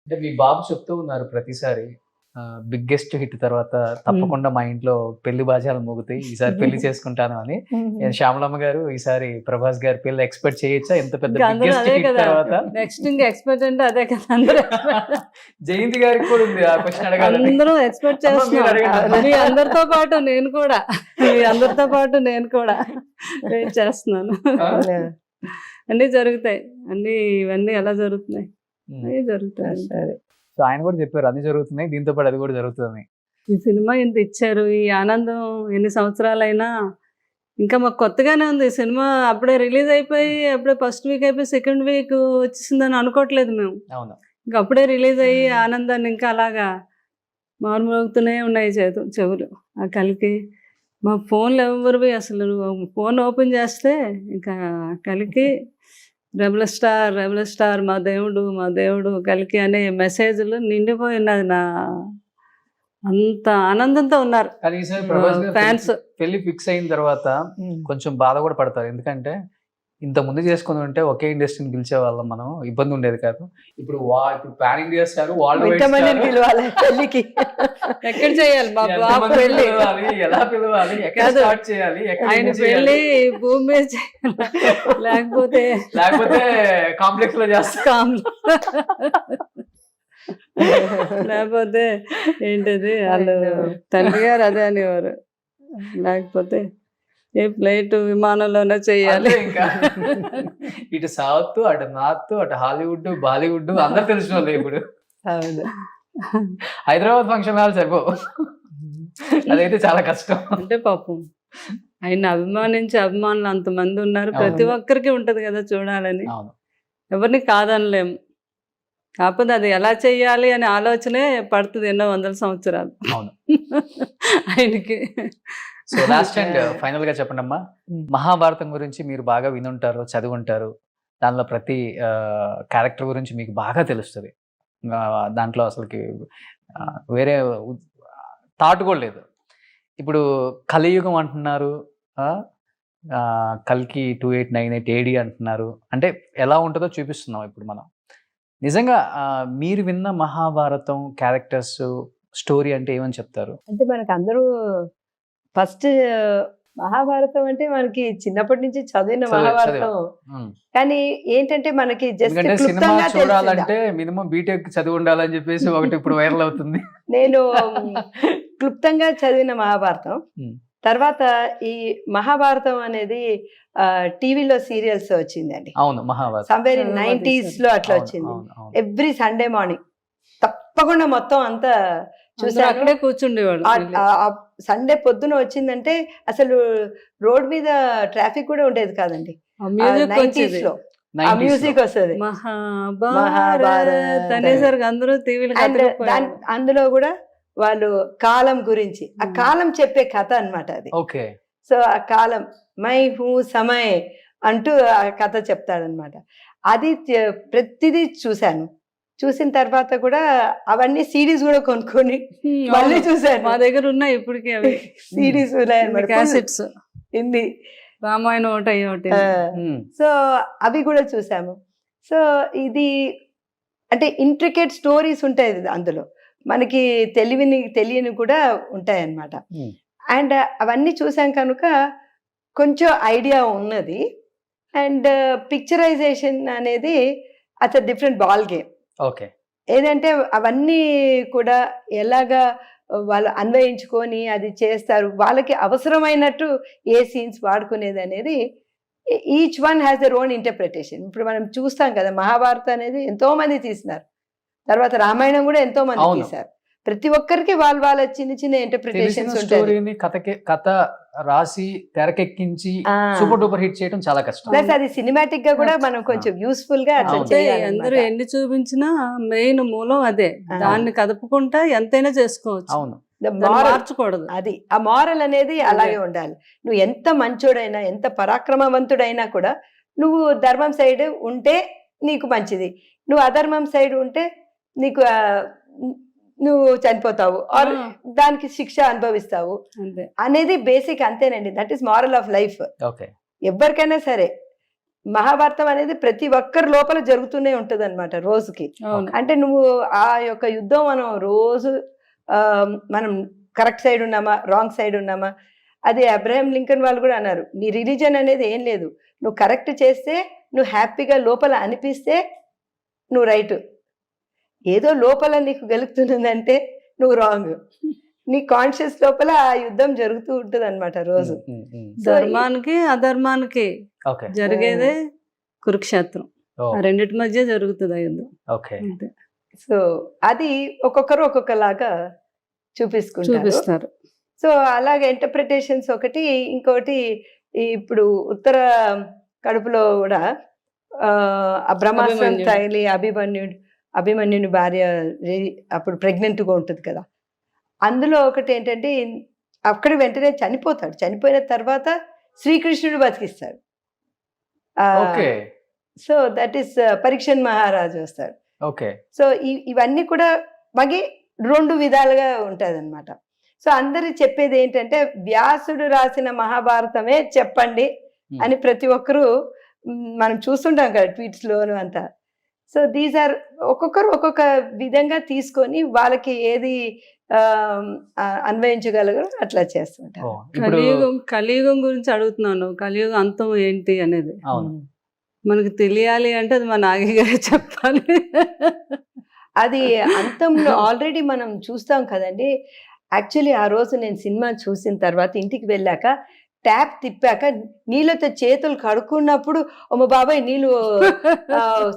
అంటే మీ బాబు చెప్తూ ఉన్నారు ప్రతిసారి బిగ్గెస్ట్ హిట్ తర్వాత తప్పకుండా మా ఇంట్లో పెళ్లి బాజాలు మోగుతాయి, ఈసారి పెళ్లి చేసుకుంటాను అని. శ్యామలమ్మ గారు ఈసారి ప్రభాస్ గారి పెళ్లి ఎక్స్పెక్ట్ చేయొచ్చా? ఎంత పెద్ద ఇంకా అందరూ బిగ్గెస్ట్ అదే హిట్ కదా తర్వాత నెక్స్ట్ ఇంకా ఎక్స్పెక్ట్ అంటే అదే కదా అందరూ జయంతి గారికి కూడా ఉంది ఆ క్వశ్చన్ అడగాలని. అందరూ ఎక్స్పెక్ట్ అమ్మ, మీరు అడగండి. చేస్తున్నాం. మీ అందరితో పాటు నేను కూడా వెయిట్ చేస్తున్నాను. ఆ? అన్నీ జరుగుతాయి, ఇవన్నీ ఎలా జరుగుతున్నాయి, ఉమ్. అవి జరుగుతాయి. సరే. సో ఆయన కూడా చెప్పారు అన్ని జరుగుతున్నాయి, దీంతో పాటు అది కూడా జరుగుతుంది. ఈ సినిమా ఇంత ఇచ్చారు, ఈ ఆనందం ఎన్ని సంవత్సరాలైనా ఇంకా మాకు కొత్తగానే ఉంది. ఈ సినిమా అప్పుడే రిలీజ్ అయిపోయి అప్పుడే ఫస్ట్ వీక్ అయిపోయి సెకండ్ వీక్ వచ్చేసిందని అనుకోవట్లేదు మేము. అవును. ఇంకా అప్పుడే రిలీజ్ అయ్యి ఆనందాన్ని ఇంకా అలాగా మారుమోగుతూనే ఉన్నాయి చెవులు. ఆ కలికి మా ఫోన్లు ఎవరివి అసలు ఫోన్ ఓపెన్ చేస్తే ఇంకా కలికి రెబల్ స్టార్ మా దేవుడు కలికి అనే మెసేజ్లు నిండిపోయినది. నా అంత ఆనందంతో ఉన్నారు కానీ ఈసారి ప్రభాస్ గారు ఫ్యాన్స్. పెళ్లి ఫిక్స్ అయిన తర్వాత కొంచెం బాధ కూడా పడతారు, ఎందుకంటే ఇంత ముందు చేసుకుని ఉంటే ఒకే ఇండస్ట్రీని పిలిచే వాళ్ళం, మనం ఇబ్బంది ఉండేది కాదు. ఇప్పుడు ఇప్పుడు పాన్ ఇండియా స్టార్ ఎంతమందిని పిలవాలి పెళ్లికి? ఎక్కడ చేయాలి మా బాబు పెళ్లి? ఎలా పిలవాలి, ఎక్కడ కాదు. స్టార్ట్ చేయాలి, ఎక్కడ ఆయన end చేయాలి? పెళ్లి భూమి మీద చేయాలి, లేకపోతే లేకపోతే కాంప్లెక్స్ లో చేస్తా. లేకపోతే ఏంటది వాళ్ళు తండ్రి గారు అదే అనేవారు, లేకపోతే ఏ ఫ్లైట్ విమానంలోనే చెయ్యాలి. అదే ఇంకా ఇటు సౌత్, అటు నార్త్, అటు హాలీవుడ్, బాలీవుడ్ అందరు తెలిసిన వాళ్ళు. ఇప్పుడు అవును. హైదరాబాద్ ఫంక్షన్ హాల్ సరిపోవు, అదైతే చాలా కష్టం. అంటే పాపం ఆయన అభిమానించే అభిమానులు అంతమంది ఉన్నారు, ప్రతి ఒక్కరికి ఉంటది కదా చూడాలని. అవును. ఎవరిని కాదనలేము, కాకపోతే అది ఎలా చెయ్యాలి అనే ఆలోచనే పడుతుంది ఎన్నో వందల సంవత్సరాలు అవును. ఆయనకి. సో లాస్ట్ అండ్ ఫైనల్ గా చెప్పండి అమ్మా, మహాభారతం గురించి మీరు బాగా వినుంటారు, చదివుంటారు, దానిలో ప్రతి క్యారెక్టర్ గురించి మీకు బాగా తెలుస్తుంది. దాంట్లో అసలుకి వేరే థాట్ కూడా లేదు. ఇప్పుడు కలియుగం అంటున్నారు, కల్కి 2898 AD అంటున్నారు, అంటే ఎలా ఉంటుందో చూపిస్తున్నాం ఇప్పుడు మనం. నిజంగా మీరు విన్న మహాభారతం క్యారెక్టర్స్ స్టోరీ అంటే ఏమని చెప్తారు? అంటే మనకు అందరూ ఫస్ట్ మహాభారతం అంటే మనకి చిన్నప్పటి నుంచి చదివిన మహాభారతం, కానీ ఏంటంటే మనకి జస్ట్ ఎందుకంటే సినిమా క్లుప్తంగా తెలిసిందా. చూడాలంటే మినిమం బీటెక్ చదివి ఉండాలని చెప్పేసి ఒకటి ఇప్పుడు వైరల్ అవుతుంది. నేను క్లుప్తంగా చదివిన మహాభారతం. తర్వాత ఈ మహాభారతం అనేది టీవీలో సీరియల్స్ వచ్చిందండి. అవును, మహాభారతం సమ్వేర్ ఇన్ 90s లో అట్లా వచ్చింది. ఎవ్రీ సండే మార్నింగ్ తప్పకుండా మొత్తం అంతా చూసాను. అక్కడే కూర్చుండేవాడు. సండే పొద్దున వచ్చిందంటే అసలు రోడ్ మీద ట్రాఫిక్ కూడా ఉండేది కాదండి. మ్యూజిక్ 90s లో ఆ మ్యూజిక్ వస్తుంది. మహాభారత్ అనేసరికి అందరూ టీవీలు అందులో కూడా వాళ్ళు కాలం గురించి, ఆ కాలం చెప్పే కథ అన్నమాట అది. ఓకే. సో ఆ కాలం మై హూ సమయ్ అంటూ ఆ కథ చెప్తాడనమాట. అది ప్రతిదీ చూశాను. చూసిన తర్వాత కూడా అవన్నీ సిడీస్ కూడా కొనుక్కొని మళ్ళీ చూసాను. మా దగ్గర ఉన్నాయి ఇప్పటికి అవి సిడీస్ క్యాసెట్స్, హిందీ రామాయణం ఒకటి. సో అవి కూడా చూసాము. సో ఇది అంటే ఇంట్రికేట్ స్టోరీస్ ఉంటాయి అందులో, మనకి తెలియని కూడా ఉంటాయి అన్నమాట. అండ్ అవన్నీ చూసాం కనుక కొంచెం ఐడియా ఉన్నది. అండ్ పిక్చరైజేషన్ అనేది అట్స్ డిఫరెంట్ బాల్ గేమ్. ఓకే. ఏదంటే అవన్నీ కూడా ఎలాగా వాళ్ళు అన్వయించుకొని అది చేస్తారు, వాళ్ళకి అవసరమైనట్టు ఏ సీన్స్ వాడుకునేది అనేది each one has their own interpretation. ఇప్పుడు మనం చూస్తాం కదా, మహాభారతం అనేది ఎంతో మంది తీసినారు, తర్వాత రామాయణం కూడా ఎంతో మంది తీశారు. ప్రతి ఒక్కరికి వాళ్ళ చిన్న చిన్న ఇంటర్ప్రిటేషన్స్ ఉంటాయి. కథ రాసి తెరకెక్కించి సూపర్ డూపర్ హిట్ చేయడం చాలా కష్టం. ప్లస్ అది సినిమాటిక్ గా కూడా మనం కొంచెం యూస్ఫుల్ గా అందరూ ఎన్ని చూపించినా మెయిన్ మూలం అదే, దాన్ని కదుపుకుంటా ఎంతైనా చేసుకోవచ్చు. అవును, మార్చకూడదు. అది ఆ మారల్ అనేది అలాగే ఉండాలి. నువ్వు ఎంత మంచోడైనా, ఎంత పరాక్రమవంతుడైనా కూడా నువ్వు ధర్మం సైడ్ ఉంటే నీకు మంచిది, నువ్వు అధర్మం సైడ్ ఉంటే నీకు నువ్వు చనిపోతావు, ఆర్ దానికి శిక్ష అనుభవిస్తావు అనేది బేసిక్. అంతేనండి, that is moral of life. ఎవరికైనా సరే మహాభారతం అనేది ప్రతి ఒక్కరి లోపల జరుగుతూనే ఉంటది అనమాట రోజుకి. అవును. అంటే నువ్వు ఆ యొక్క యుద్ధం మనం రోజు మనం కరెక్ట్ సైడ్ ఉన్నామా రాంగ్ సైడ్ ఉన్నామా, అది అబ్రహాం లింకన్ వాళ్ళు కూడా అన్నారు, నీ రిలీజన్ అనేది ఏం లేదు, నువ్వు కరెక్ట్ చేస్తే నువ్వు హ్యాపీగా లోపల అనిపిస్తే నువ్వు రైట్, ఏదో లోపల నీకు గెలుపుతున్నదంటే నువ్వు రాంగ్. నీ కాన్షియస్ లోపల ఆ యుద్ధం జరుగుతూ ఉంటది అనమాట రోజు. ధర్మానికి అధర్మానికి ఓకే జరిగేదే కురుక్షేత్రం. ఓ, ఆ రెండిటి మధ్య జరుగుతుంది ఆ యుద్ధం. ఓకే అంతే. సో అది ఒక్కొక్కరు ఒక్కొక్కలాగా చూపిస్తారు. చూపిస్తారు. సో అలాగే ఇంటర్ప్రిటేషన్స్ ఒకటి, ఇంకోటి ఇప్పుడు ఉత్తర కడుపులో కూడా ఆ బ్రహ్మాస్త్రం అభిమన్యుడు. తగిలి అభిమన్యుని భార్య అప్పుడు ప్రెగ్నెంట్గా ఉంటుంది కదా, అందులో ఒకటి ఏంటంటే అక్కడ వెంటనే చనిపోతాడు, చనిపోయిన తర్వాత శ్రీకృష్ణుడు బతికిస్తాడు. ఓకే సో దట్ ఈస్ పరీక్షన్ మహారాజు వస్తాడు. ఓకే సో ఇవన్నీ కూడా మగి రెండు విధాలుగా ఉంటుంది అనమాట. సో అందరు చెప్పేది ఏంటంటే వ్యాసుడు రాసిన మహాభారతమే చెప్పండి అని ప్రతి ఒక్కరూ మనం చూస్తుంటాం కదా ట్వీట్స్లోను అంతా. సో దీస్ ఆర్ ఒక్కొక్కరు ఒక్కొక్క విధంగా తీసుకొని వాళ్ళకి ఏది అన్వయించగలగరు అట్లా చేస్తుంటారు. ఇప్పుడు కలియుగం గురించి అడుగుతున్నాను. కలియుగం అంతం ఏంటి అనేది అవును మనకు తెలియాలి అంటే అది మా నాగి గారే చెప్పాలి. అది అంతంలో ఆల్రెడీ మనం చూస్తాం కదండి. యాక్చువల్లీ ఆ రోజు నేను సినిమా చూసిన తర్వాత ఇంటికి వెళ్ళాక ట్యాప్ తిప్పాక నీళ్ళతో చేతులు కడుక్కున్నప్పుడు అమ్మ బాబాయ్ నీళ్ళు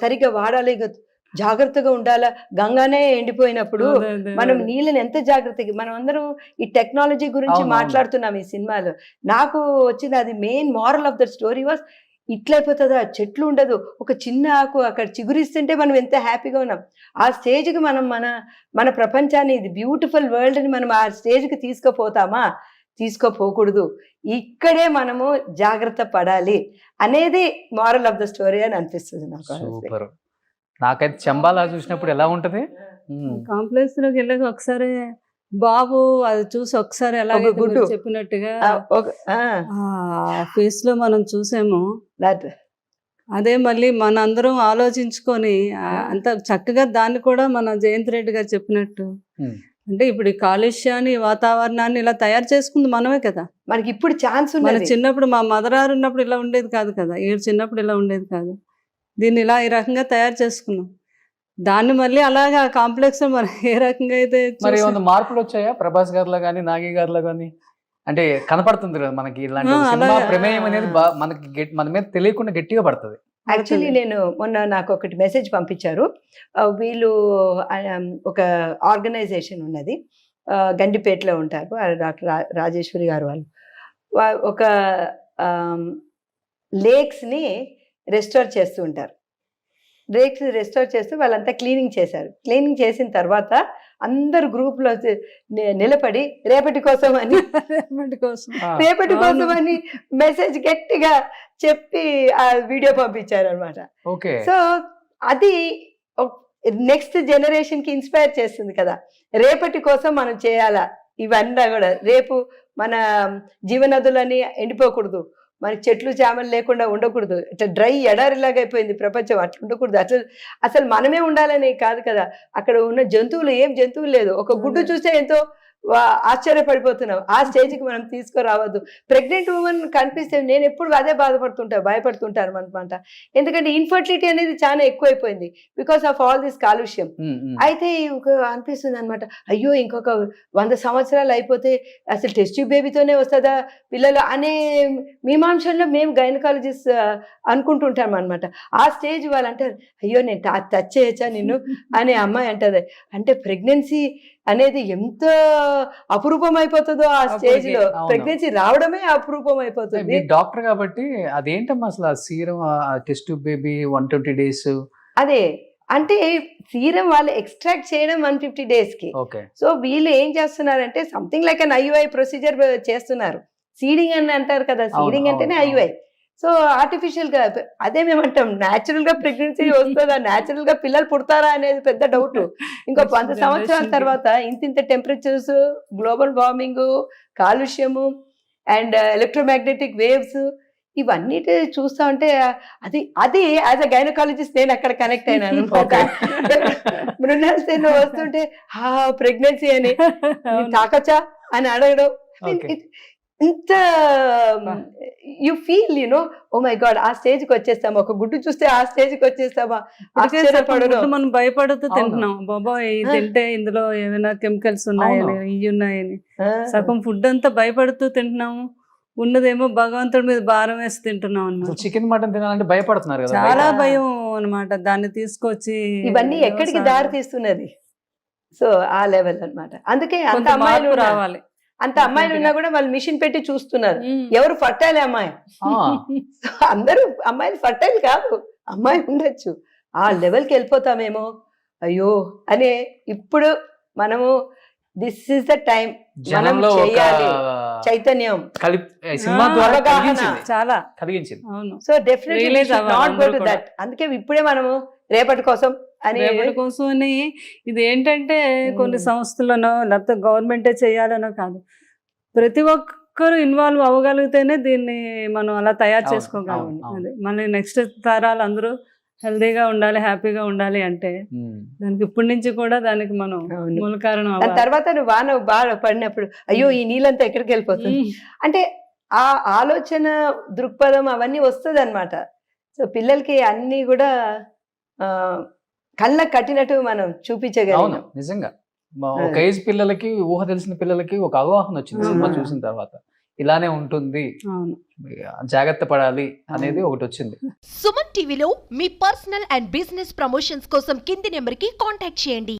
సరిగ్గా వాడాలి, జాగ్రత్తగా ఉండాలా, గంగానే ఎండిపోయినప్పుడు మనం నీళ్ళని ఎంత జాగ్రత్తగా, మనం అందరం ఈ టెక్నాలజీ గురించి అవును, మాట్లాడుతున్నాం ఈ సినిమాలో. నాకు వచ్చిన అది main moral of the story was ఇట్లయిపోతుందా, చెట్లు ఉండదు, ఒక చిన్న ఆకు అక్కడ చిగురిస్తుంటే మనం ఎంత హ్యాపీగా ఉన్నాం. ఆ స్టేజ్కి మనం మన ప్రపంచాన్ని, ఇది బ్యూటిఫుల్ వరల్డ్ని మనం ఆ స్టేజ్కి తీసుకుపోతామా, తీసుకోపోకూడదు, ఇక్కడే మనము జాగ్రత్త పడాలి అనేది మారల్ ఆఫ్ ద స్టోరీ అని అనిపిస్తుంది నాకు. సూపర్. నాకైతే చంబాలా చూసినప్పుడు ఎలా ఉంటది, కాంప్లెక్స్ లోకి వెళ్ళాక ఒకసారి బాబు అది చూసి ఒకసారి ఎలా ఒక గుడ్డు చెప్పినట్టుగా ఆ, ఫేస్ లో మనం చూసాము. that- అదే మళ్ళీ మనందరం ఆలోచించుకొని అంత చక్కగా దాన్ని కూడా మన జయంత్ రెడ్డి గారు చెప్పినట్టు అంటే ఇప్పుడు ఈ కాలుష్యాన్ని వాతావరణాన్ని ఇలా తయారు చేసుకుంది మనమే కదా. మనకి ఇప్పుడు ఛాన్స్ మన ఉన్నది. చిన్నప్పుడు మా మదరారు ఉన్నప్పుడు ఇలా ఉండేది కాదు కదా, ఈడు చిన్నప్పుడు ఇలా ఉండేది కాదు. దీన్ని ఇలా ఈ రకంగా తయారు చేసుకున్నాం. దాన్ని మళ్ళీ అలాగా కాంప్లెక్స్ మనం ఏ రకంగా అయితే మరి ఏమైనా మార్పులు వచ్చాయా ప్రభాస్ గారిలో కానీ నాగి గారిలో కానీ? అంటే కనపడుతుంది కదా మనకి ఇలాంటి ఒక సినిమా అలాగే. ప్రమేయం అనేది మనకి మన మీద తెలియకుండా గట్టిగా పడుతుంది. యాక్చువల్లీ నేను మొన్న నాకు ఒకటి మెసేజ్ పంపించారు. వీళ్ళు ఒక ఆర్గనైజేషన్ ఉన్నది, గండిపేటలో ఉంటారు, డాక్టర్ రాజేశ్వరి గారు వాళ్ళు. ఒక లేక్స్ని రెస్టోర్ చేస్తూ ఉంటారు. లేక్స్ రెస్టోర్ చేస్తూ వాళ్ళంతా క్లీనింగ్ చేశారు. క్లీనింగ్ చేసిన తర్వాత అందరు గ్రూప్లో నిలబడి రేపటి కోసం అని రేపటి కోసం అని మెసేజ్ గట్టిగా చెప్పి ఆ వీడియో పంపించారు అనమాట. ఓకే. సో అది నెక్స్ట్ జనరేషన్ కి ఇన్స్పైర్ చేస్తుంది కదా, రేపటి కోసం మనం చేయాలా ఇవన్నీ కూడా. రేపు మన జీవనదులని ఎండిపోకూడదు, మనకి చెట్లు చేమలు లేకుండా ఉండకూడదు, ఇట్లా డ్రై ఎడారిలాగా అయిపోయింది ప్రపంచం, అట్లా ఉండకూడదు. అసలు మనమే ఉండాలని కాదు కదా, అక్కడ ఉన్న జంతువులు ఏం జంతువులు లేదు, ఒక గుడ్డు చూస్తే ఎంతో ఆశ్చర్యపడిపోతున్నాం. ఆ స్టేజ్కి మనం తీసుకురావద్దు. ప్రెగ్నెంట్ ఉమెన్ కనిపిస్తే నేను ఎప్పుడు అదే భయపడుతుంటాను అనమాట. ఎందుకంటే ఇన్ఫర్టిలిటీ అనేది చాలా ఎక్కువైపోయింది బికాస్ ఆఫ్ ఆల్ దిస్ కాలుష్యం. అయితే అనిపిస్తుంది అనమాట, అయ్యో ఇంకొక 100 సంవత్సరాలు అయిపోతే అసలు టెస్ట్ ట్యూబ్ బేబీతోనే వస్తుందా పిల్లలు అనే మీమాంసంలో మేము గైనకాలజిస్ట్ అనుకుంటుంటాం అనమాట. ఆ స్టేజ్ వాళ్ళు అంటారు, అయ్యో నేను టచ్ చేయొచ్చా నిన్ను అనే అమ్మాయి అంటది. అంటే ప్రెగ్నెన్సీ అనేది ఎంత అపురూపం అయిపోతుందో ఆ స్టేజ్ లో, ప్రెగ్నెన్సీ రావడమే అపురూపం అయిపోతుంది. డాక్టర్ కాబట్టి అదేంటమ్మా అసలు ఆ సీరం టెస్ట్ బేబీ 120 days అదే అంటే సీరం వాళ్ళు ఎక్స్ట్రాక్ట్ చేయడం 150 days కి. సో వీళ్ళు ఏం చేస్తున్నారంటే something like an IUI procedure చేస్తున్నారు. సీడింగ్ అని అంటారు కదా, సీడింగ్ అంటేనే IUI. సో ఆర్టిఫిషియల్ గా అదే మేమంటాం, న్యాచురల్ గా ప్రెగ్నెన్సీ వస్తుందా, న్యాచురల్ గా పిల్లలు పుడతారా అనేది పెద్ద డౌట్. ఇంకో 100 సంవత్సరాల తర్వాత ఇంత టెంపరేచర్స్, గ్లోబల్ వార్మింగ్, కాలుష్యము అండ్ ఎలక్ట్రోమాగ్నెటిక్ వేవ్స్ ఇవన్నిటి చూస్తా ఉంటే అది అది యాజ్ అ గైనకాలజిస్ట్ నేను అక్కడ కనెక్ట్ అయినాను. మృణాల్ సేన్ వస్తుంటే ప్రెగ్నెన్సీ అని తాకచ్చా అని అడగడం, Okay. ఇంత you feel you know oh my God ఆ స్టేజ్ కి వచ్చేస్తామా, ఒక గుడ్డు చూస్తే ఆ స్టేజ్ కి వచ్చేస్తామా, ఆశ్చర్యపడడం. మనం భయపడుతూ అవును. తింటున్నాం, బాబోయ్ ఇది తింటే ఇందులో ఏమైనా కెమికల్స్ ఉన్నాయని, ఇవి ఉన్నాయని సగం ఫుడ్ అంతా భయపడుతూ తింటున్నాము. ఉన్నదేమో భగవంతుడి మీద భారం వేసి తింటున్నాం అన్నమాట. చికెన్ మటన్ తినాలంటే భయపడుతున్నారు కదా చాలా బయట. భయం అన్నమాట. దాన్ని తీసుకొచ్చి ఇవన్నీ ఎక్కడికి దారి తీస్తున్నది. సో ఆ లెవెల్ అన్నమాట. అందుకే అంత కొంత అమ్మాయిలు మార్పు ఉన్నా- రావాలి. అంత అమ్మాయిలు ఉన్నా కూడా వాళ్ళు మిషన్ పెట్టి చూస్తున్నారు ఉమ్. ఎవరు ఫర్టైల్ అమ్మాయి. ఆ, సో అందరూ అమ్మాయిలు ఫర్టైల్ కాదు, అమ్మాయి ఉండొచ్చు. ఆ లెవెల్కి వెళ్ళిపోతామేమో అయ్యో అనే ఇప్పుడు మనము దిస్ ఇస్ ద టైం మనం జనంలో ఒక చేయాలి. చైతన్యం. ఈ సినిమా ద్వారా అవగాహన. కలిగించింది. చాలా కలిగించింది. అవును. సో డెఫినెట్లీ Realize అవ్వాలి నాట్ గో అందరూ టు కూడా. దట్. అందుకే ఇప్పుడే మనము రేపటి కోసం అని రేపటి కోసం అని ఇది ఏంటంటే కొన్ని సంస్థలనో లేకపోతే గవర్నమెంటే చేయాలనో కాదు, ప్రతి ఒక్కరు ఇన్వాల్వ్ అవ్వగలిగితేనే దీన్ని మనం అలా తయారు అవును, చేసుకోగలం. అవును, అవును. అదే మళ్ళీ నెక్స్ట్ తరాలు అందరూ హెల్దీగా ఉండాలి, హ్యాపీగా ఉండాలి అంటే ఉమ్. దానికి ఇప్పటి నుంచి కూడా దానికి మనం అవును. మూల కారణం దాని అవ్వాలి. తర్వాత నువ్వు వాన బాగా పడినప్పుడు అయ్యో ఈ నీళ్ళంతా ఎక్కడికి వెళ్ళిపోతుంది ఉమ్. అంటే ఆ ఆలోచన దృక్పథం అవన్నీ వస్తుంది అనమాట. సో పిల్లలకి అన్ని కూడా ఆ, కళ్ళకు కట్టినట్టు మనం అవును చూపించగలం. నిజంగా ఒక ఏజ్ పిల్లలకి, ఊహ తెలిసిన పిల్లలకి ఒక అవగాహన వచ్చింది సినిమా అవును. చూసిన తర్వాత. ఇలానే ఉంటుంది, అవును. జాగ్రత్త పడాలి అనేది ఒకటి వచ్చింది. సుమన్ టీవీలో మీ పర్సనల్ అండ్ బిజినెస్ ప్రమోషన్స్ కోసం కింది నెంబర్కి కాంటాక్ట్ చేయండి.